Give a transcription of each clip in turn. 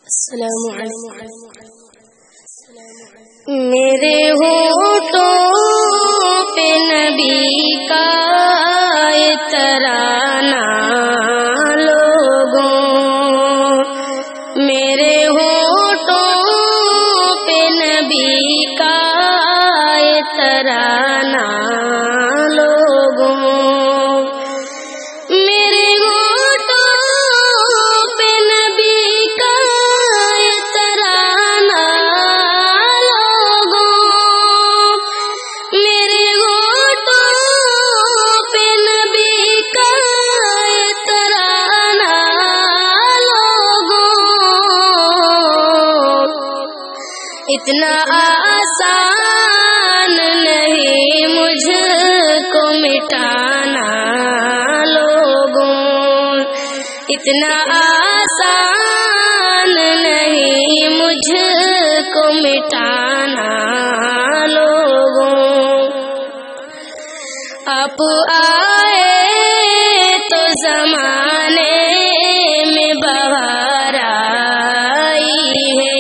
السلام علیکم۔ میرے ہونٹوں پہ نبی کا ترانہ لوگوں، میرے ہونٹوں پہ نبی کا ترانہ لوگوں، میرے اتنا آسان نہیں مجھ کو مٹانا لوگوں، اتنا آسان نہیں مجھ کو مٹانا لوگوں۔ آپ آئے تو زمانے میں بہار آئی ہے،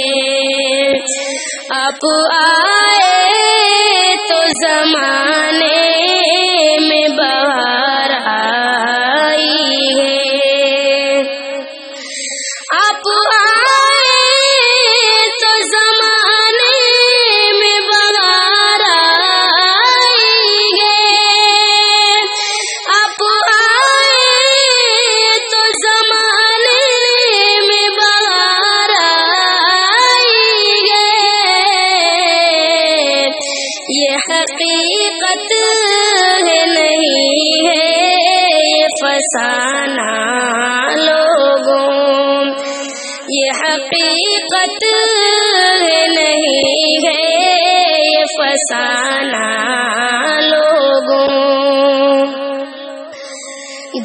آپ آئے تو زمانے میں بہار آئی ہے، آپ آئے تو زمانے میں بہار آئی ہے، آپ آئے تو زمانے میں بہار آئی ہے۔ یہ حقیقت ہے نہیں ہے یہ فسانہ لوگوں، یہ حقیقت ہے نہیں ہے یہ فسانہ لوگوں۔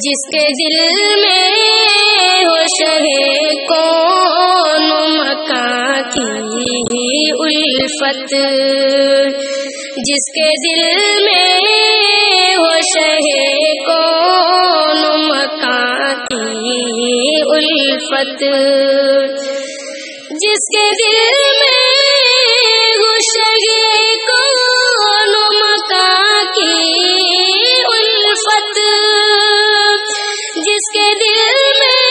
جس کے دل میں ہو شہ کون مکان کی الفت، جس کے دل میں ہو شہ کون مکان کی الفت، جس کے دل میں ہو شہ کون مکان کی الفت، جس کے دل میں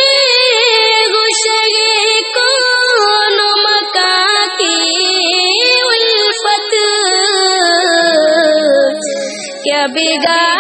ہو شہ کون مکان کی الفت، کیا بگاڑ